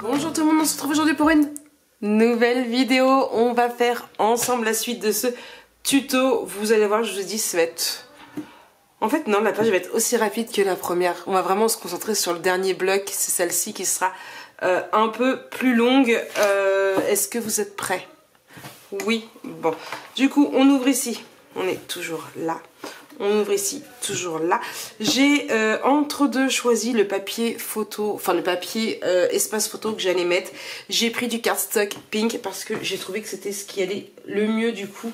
Bonjour tout le monde, on se retrouve aujourd'hui pour une nouvelle vidéo. On va faire ensemble la suite de ce tuto. Vous allez voir, je vous dis, ça va être... En fait non, la page va être aussi rapide que la première. On va vraiment se concentrer sur le dernier bloc. C'est celle-ci qui sera un peu plus longue. Est-ce que vous êtes prêts? Oui, bon. Du coup, on ouvre ici. On est toujours là. On ouvre ici, toujours là. J'ai entre deux choisi le papier photo, enfin le papier espace photo que j'allais mettre. J'ai pris du cardstock pink parce que j'ai trouvé que c'était ce qui allait le mieux du coup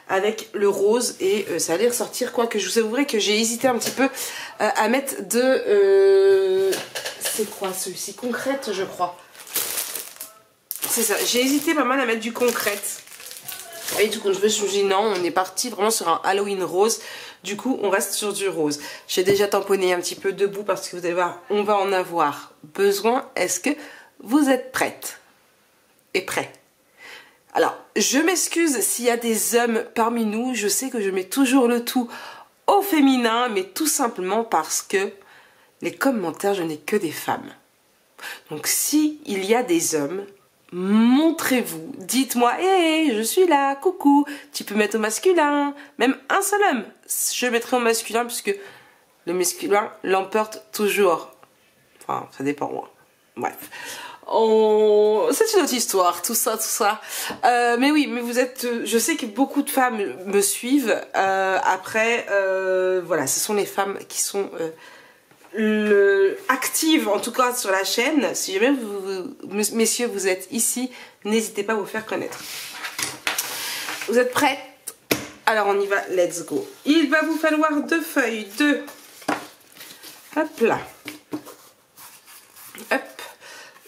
avec le rose et ça allait ressortir. Quoique je vous avouerai que j'ai hésité un petit peu à mettre de... c'est quoi celui-ci? Concrète je crois. C'est ça, j'ai hésité pas mal à mettre du concrète. Et du coup je me suis dit non, on est parti vraiment sur un Halloween rose. Du coup on reste sur du rose. J'ai déjà tamponné un petit peu debout parce que vous allez voir, on va en avoir besoin. Est-ce que vous êtes prêtes et prêts? Alors je m'excuse s'il y a des hommes parmi nous. Je sais que je mets toujours le tout au féminin, mais tout simplement parce que les commentaires, je n'ai que des femmes. Donc si il y a des hommes, montrez-vous, dites-moi hey, je suis là, coucou, tu peux mettre au masculin, même un seul homme, je mettrai au masculin puisque le masculin l'emporte toujours, enfin ça dépend moi, bref, c'est une autre histoire, tout ça, mais oui, mais vous êtes, je sais que beaucoup de femmes me suivent, après, voilà, ce sont les femmes qui sont... active en tout cas sur la chaîne. Si jamais messieurs vous êtes ici, n'hésitez pas à vous faire connaître. Vous êtes prêts? Alors on y va, let's go. Il va vous falloir deux feuilles de hop là, hop,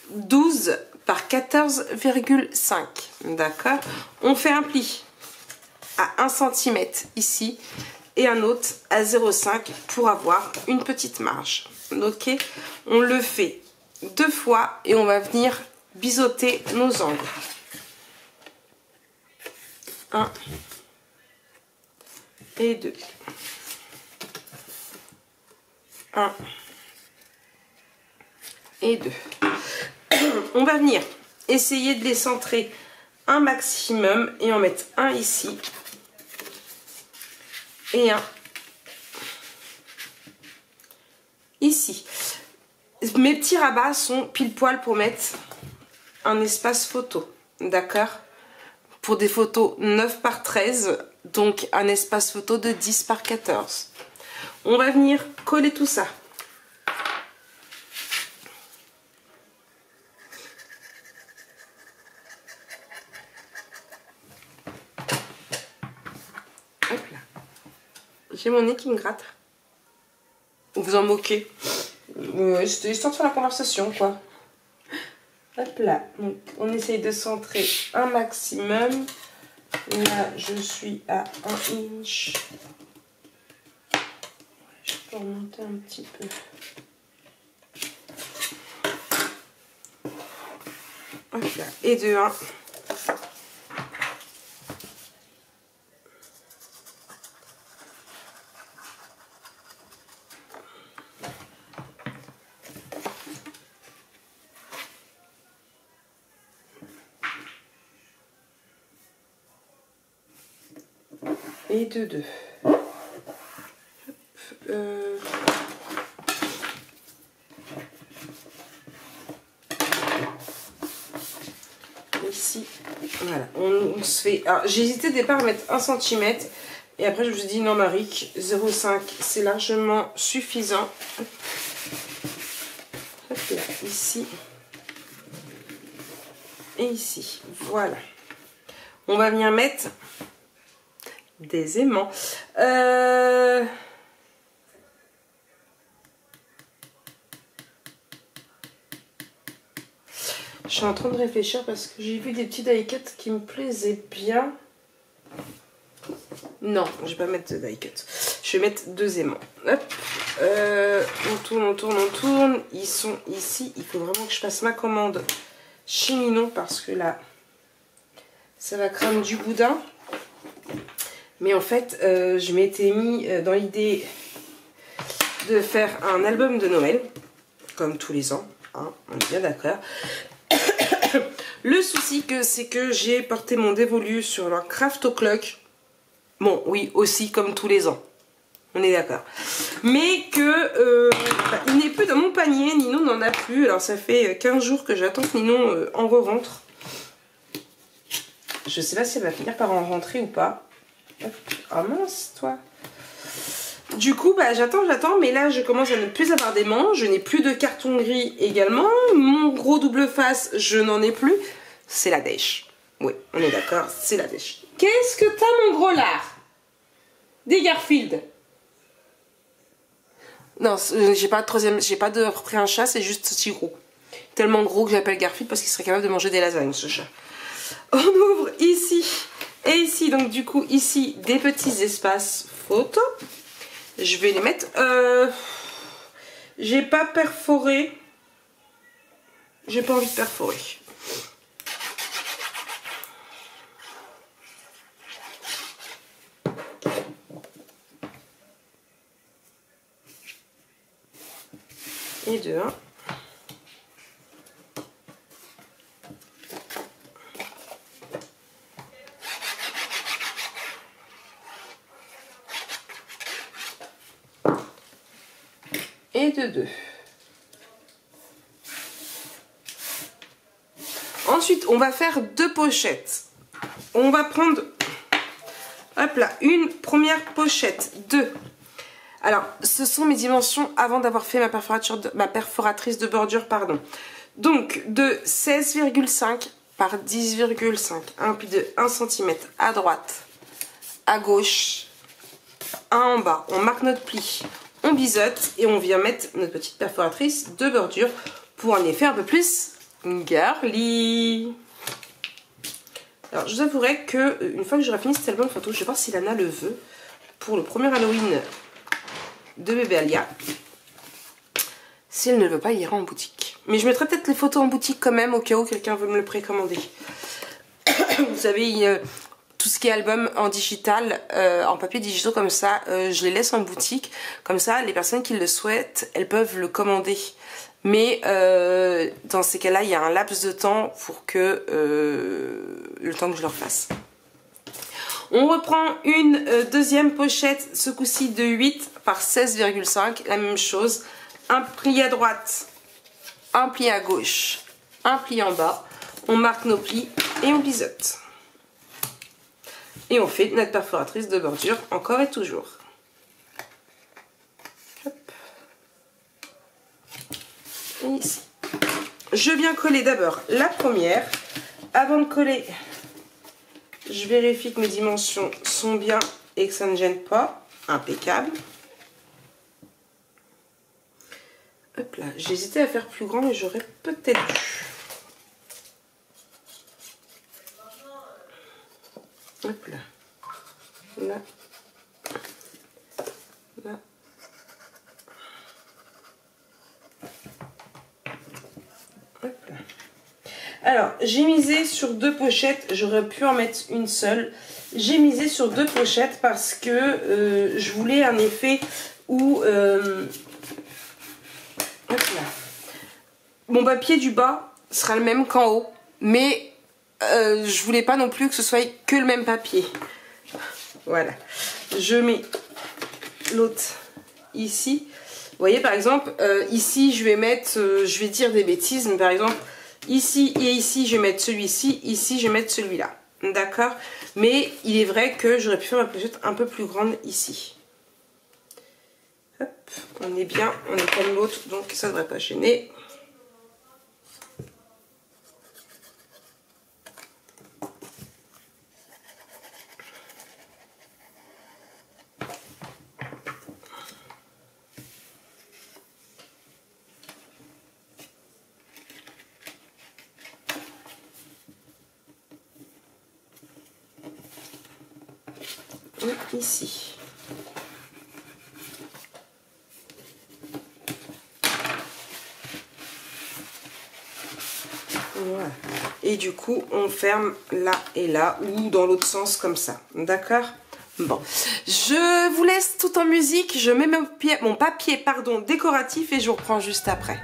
12 par 14,5, d'accord. On fait un pli à 1 cm ici et un autre à 0,5 pour avoir une petite marge. Ok, on le fait deux fois et on va venir biseauter nos angles. 1 et 2. 1 et 2. On va venir essayer de les centrer un maximum et en mettre un ici et un ici. Mes petits rabats sont pile poil pour mettre un espace photo, d'accord, pour des photos 9 par 13, donc un espace photo de 10 par 14. On va venir coller tout ça. Hop là. J'ai mon nez qui me gratte. Vous vous en moquez. C'était histoire de faire la conversation, quoi. Hop là. Donc, on essaye de centrer un maximum. Là, je suis à 1 inch. Je peux remonter un petit peu. Hop là. Et de 1. Et de 2. Ici, voilà, on se fait... J'ai hésité au départ à mettre 1 cm et après je me suis dit non Marie, 0,5 c'est largement suffisant. Hop là, ici et ici, voilà. On va venir mettre des aimants. Je suis en train de réfléchir parce que j'ai vu des petits die cut qui me plaisaient bien. Non, je vais pas mettre de die cut. Je vais mettre deux aimants. Hop. On tourne, on tourne, on tourne. Ils sont ici. Il faut vraiment que je fasse ma commande chez Minon parce que là, ça va craindre du boudin. Mais en fait, je m'étais mis dans l'idée de faire un album de Noël, comme tous les ans, hein, on est bien d'accord. Le souci c'est que j'ai porté mon dévolu sur leur Craft O'Clock. Bon, oui, aussi comme tous les ans. On est d'accord. Mais que il n'est plus dans mon panier. Ninon n'en a plus. Alors ça fait 15 jours que j'attends que Ninon en re-rentre. Je sais pas si elle va finir par en rentrer ou pas. Oh mince, toi. Du coup, bah, j'attends. Mais là, je commence à ne plus avoir d'aimants. Je n'ai plus de carton gris également. Mon gros double face, je n'en ai plus. C'est la dèche. Oui, on est d'accord, c'est la dèche. Qu'est-ce que t'as, mon gros lard? Des Garfield. Non, j'ai pas de troisième, j'ai pas de repris un chat, c'est juste si gros. Tellement gros que j'appelle Garfield parce qu'il serait capable de manger des lasagnes, ce chat. On ouvre ici et ici, donc du coup ici des petits espaces photos. Je vais les mettre. J'ai pas perforé. J'ai pas envie de perforer. Et deux. Et de deux. Ensuite, on va faire deux pochettes. On va prendre, hop là, une première pochette, deux. Alors, ce sont mes dimensions avant d'avoir fait ma perforatrice de bordure, pardon. Donc, de 16,5 par 10,5. Un pli de 1 cm à droite, à gauche, un en bas. On marque notre pli, on biseaute et on vient mettre notre petite perforatrice de bordure pour un effet un peu plus girly. Alors, je vous avouerai que une fois que j'aurai fini cet album photo, je vais voir si Lana le veut pour le premier Halloween de bébé Alia. Si elle ne le veut pas, il ira en boutique. Mais je mettrai peut-être les photos en boutique quand même au cas où quelqu'un veut me le précommander. Vous savez, tout ce qui est album en digital, en papier digitaux comme ça, je les laisse en boutique. Comme ça, les personnes qui le souhaitent, elles peuvent le commander. Mais dans ces cas-là, il y a un laps de temps pour que le temps que je leur fasse. On reprend une deuxième pochette, ce coup-ci de 8 par 16,5, la même chose. Un pli à droite, un pli à gauche, un pli en bas. On marque nos plis et on biseaute. Et on fait notre perforatrice de bordure encore et toujours. Hop. Et ici. Je viens coller d'abord la première. Avant de coller, je vérifie que mes dimensions sont bien et que ça ne gêne pas. Impeccable. Hop là, j'hésitais à faire plus grand mais j'aurais peut-être dû. Hop là. Là. Là. Hop là. Alors, j'ai misé sur deux pochettes, j'aurais pu en mettre une seule. J'ai misé sur deux pochettes parce que je voulais un effet où... hop là. Mon papier du bas sera le même qu'en haut, mais je voulais pas non plus que ce soit que le même papier. Voilà. Je mets l'autre ici. Vous voyez, par exemple, ici, je vais mettre, je vais dire des bêtises, mais par exemple... Ici et ici, je vais mettre celui-ci. Ici, je vais mettre celui-là. D'accord? Mais il est vrai que j'aurais pu faire ma pochette un peu plus grande ici. Hop, on est bien, on est comme l'autre, donc ça ne devrait pas gêner. Ici. Voilà. Et du coup, on ferme là et là, ou dans l'autre sens comme ça. D'accord? Bon, je vous laisse tout en musique, je mets mon papier pardon, décoratif et je vous reprends juste après.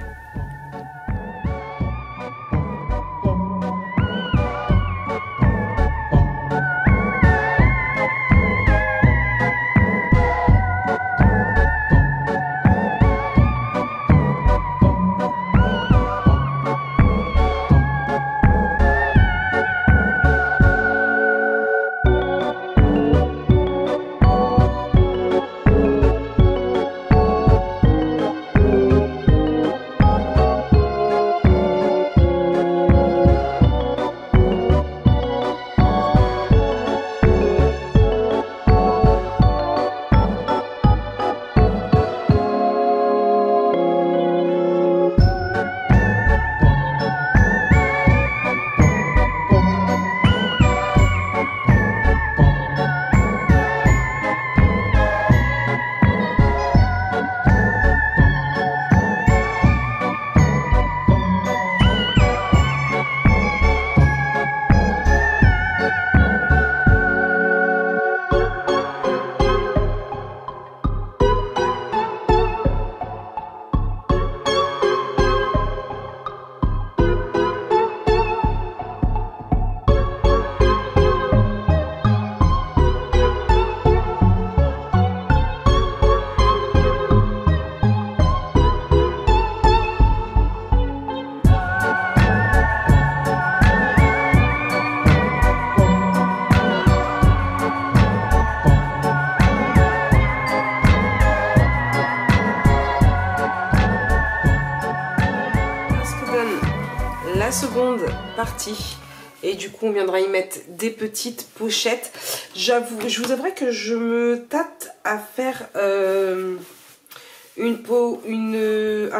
La seconde partie et du coup on viendra y mettre des petites pochettes. Je vous avouerai que je me tâte à faire un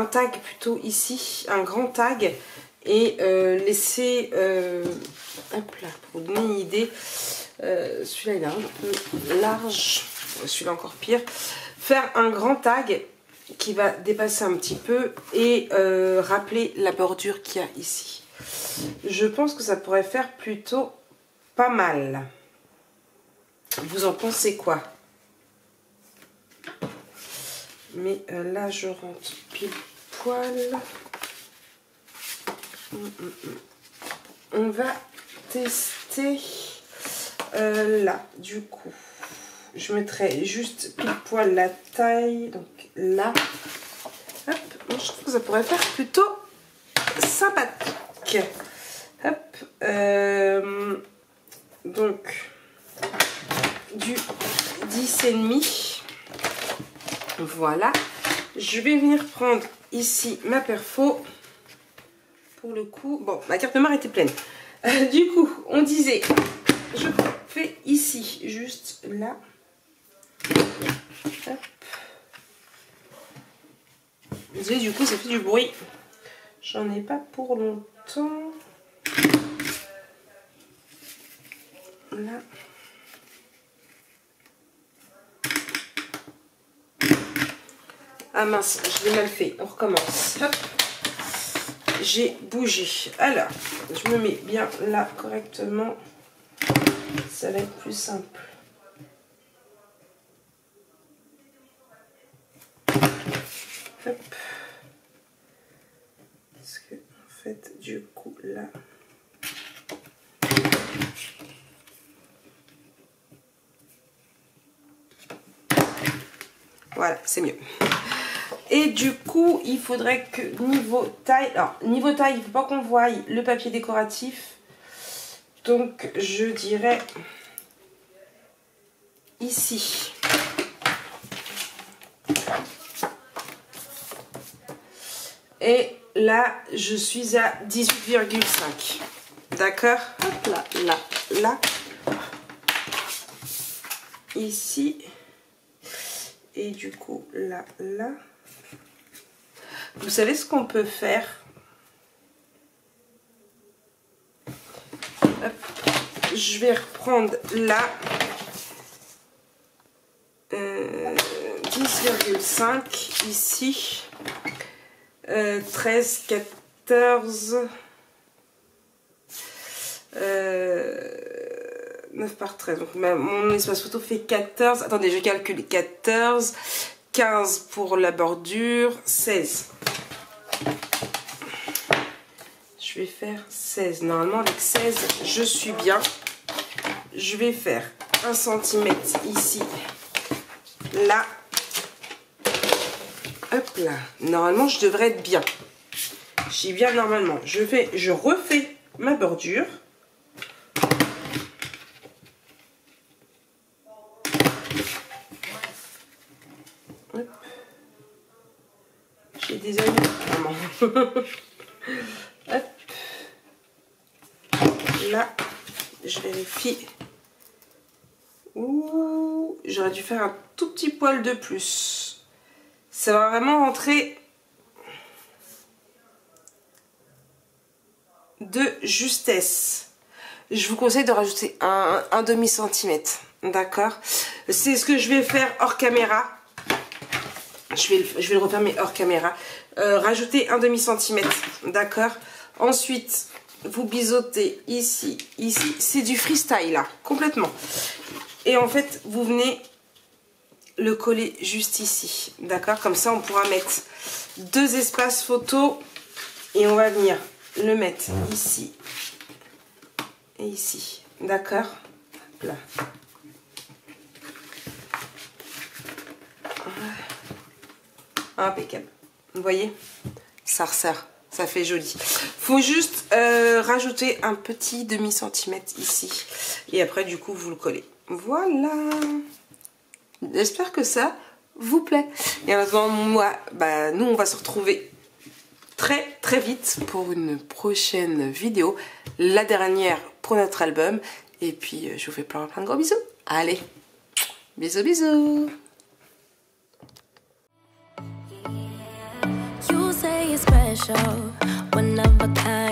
tag plutôt ici, un grand tag et laisser hop là, pour vous donner une idée, celui-là il est un peu large, celui-là encore pire, faire un grand tag qui va dépasser un petit peu et rappeler la bordure qu'il y a ici. Je pense que ça pourrait faire plutôt pas mal. Vous en pensez quoi? Mais là je rentre pile poil. On va tester là du coup. Je mettrai juste pile poil la taille, donc là. Hop, moi, je trouve que ça pourrait faire plutôt sympathique. Hop, donc du 10,5. Voilà. Je vais venir prendre ici ma perfo. Pour le coup, bon, ma carte mémoire était pleine. Du coup, on disait, je fais ici, juste là. Hop. Désolée, du coup ça fait du bruit. J'en ai pas pour longtemps. Là. Ah mince, je l'ai mal fait. On recommence. Hop. J'ai bougé. Alors, je me mets bien là correctement. Ça va être plus simple. Hop. Parce que en fait du coup là voilà, c'est mieux. Et du coup il faudrait que niveau taille, alors niveau taille il ne faut pas qu'on voie le papier décoratif, donc je dirais ici. Et là, je suis à 18,5. D'accord? Hop là, là, là. Ici. Et du coup, là, là. Vous savez ce qu'on peut faire? Hop. Je vais reprendre là. 10,5 ici. 13, 14, 9 par 13. Donc mon espace photo fait 14. Attendez, je calcule. 14, 15 pour la bordure, 16. Je vais faire 16. Normalement, avec 16, je suis bien. Je vais faire 1 cm ici, là. Hop là. Normalement, je devrais être bien. Je suis bien normalement. Je refais ma bordure. J'ai des amis, vraiment. Hop. Là, je vérifie. Ouh, j'aurais dû faire un tout petit poil de plus. Ça va vraiment rentrer de justesse. Je vous conseille de rajouter un demi-centimètre. D'accord? C'est ce que je vais faire hors caméra. Je vais le refaire mais hors caméra. Rajouter un demi-centimètre. D'accord? Ensuite, vous biseautez ici, ici. C'est du freestyle là, complètement. Et en fait, vous venez le coller juste ici. D'accord? Comme ça, on pourra mettre 2 espaces photo. Et on va venir le mettre ici et ici. D'accord? Là. Impeccable. Vous voyez? Ça resserre. Ça fait joli. Faut juste rajouter un petit demi-centimètre ici. Et après, du coup, vous le collez. Voilà. J'espère que ça vous plaît. Et en attendant, moi, nous, on va se retrouver très vite pour une prochaine vidéo. La dernière pour notre album. Et puis, je vous fais plein de gros bisous. Allez. Bisous, bisous. Special, one of a kind.